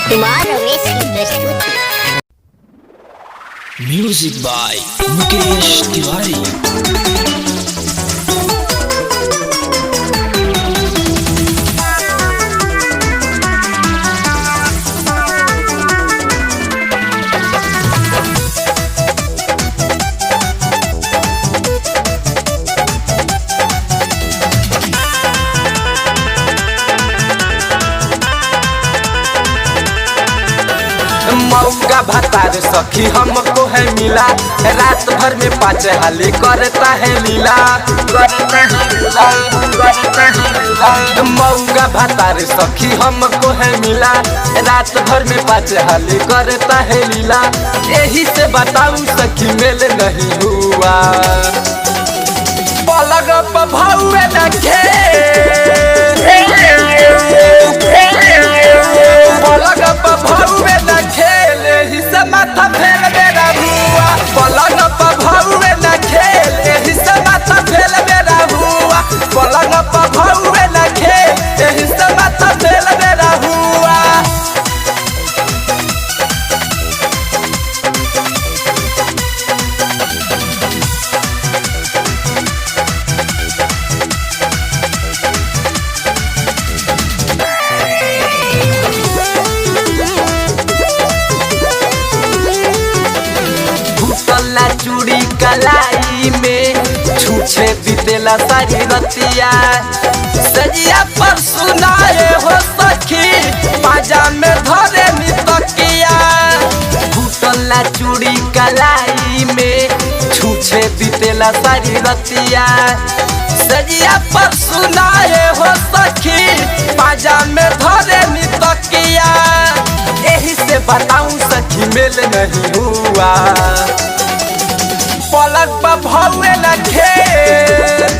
कुमार रमेश की प्रस्तुति। Music by Mukesh Tiwari. मौका भतार सखी हमको है मिला, रात भर में 5 हाली करता है लीला। मौका भतार सखी हमको है मिला, रात भर में 5 हाली करता है लीला। यही से बताऊं सखी मेल नहीं हुआ, पलग पर भौवे न पलग पर भौवे न खेले ही से माथा फेल मेरा हुआ। पलग पर भौवे न खेले ही से माथा फेल मेरा हुआ। पलग पर भौवे न खेले ही से माथा फेल मेरा हुआ। चूड़ी कलाई में छूछे बीतेला सारी रतिया, सजिया पर सुनाए हो सखी पाजा में धरे नी तकिया। फूटला चूड़ी कलाई में छूछे बीतेला सारी रतिया, सजिया पर सुनाए हो सखी पाजा में धरे नी तकिया। यही से बताऊं सखी मेल नहीं हुआ, पलक पर भौवे न खेल।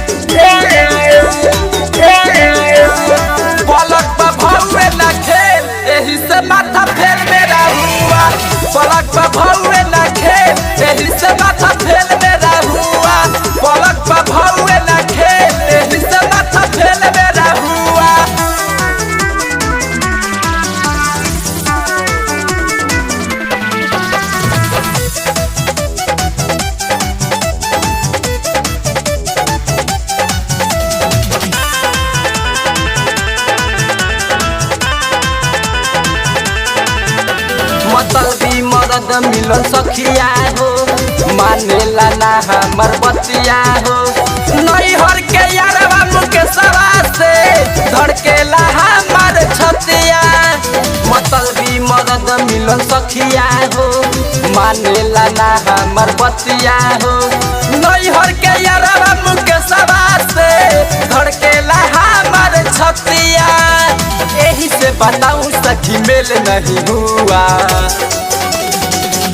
पलक पर भौवे न खेल, यही से माथा फेल मेरा हुआ। पलक पर भौवे न खेल, यही से माथा फेल मेरा हुआ। पलक पर भौवे न खेल, यही से माथा फेल मेरा हुआ। मतलबी मरद मिलन सखिया हो, मानेला ना हमर बतिया हो। नैहर के यारवा मुकेशवा से धड़केला हमर छतिया। मतलबी मरद मिलन सखिया हो, मानेला ना हमर बतिया हो। नैहर के यारवा मुकेशवा से धड़केला हमर छतिया। यही से बताऊं सखी मेल नहीं हुआ,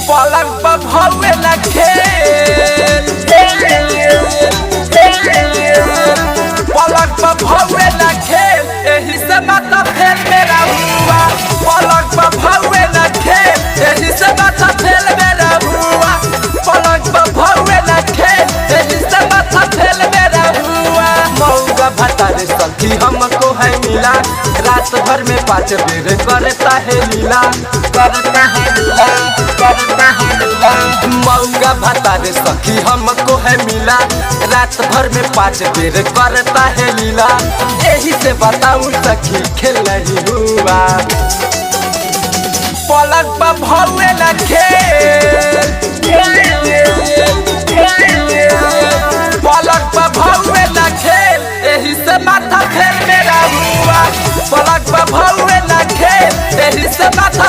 पलक पर भौवे न खेल। पलक पर भौवे न खेल, यही से माथा फेल मेरा हुआ। पलक पर भौवे न खेल, यही से माथा फेल मेरा हुआ। पलक पर भौवे न खेल, यही से माथा फेल मेरा हुआ। मौका भतार सखी हमको है मिला, रात भर में 5 बेर करता है लीला। करता है लीला, करता है लीला। मौका भतार सखी हमको है मिला, रात भर में 5 बेर करता है लीला। यही से बताऊं सखी खेल नहीं हुआ, पलक पर भौवे न खेल। पलक पर भौवे न खेल, यही से माथा फेल मेरा हुआ। पलक पर भौवे न खेल, यही से माथा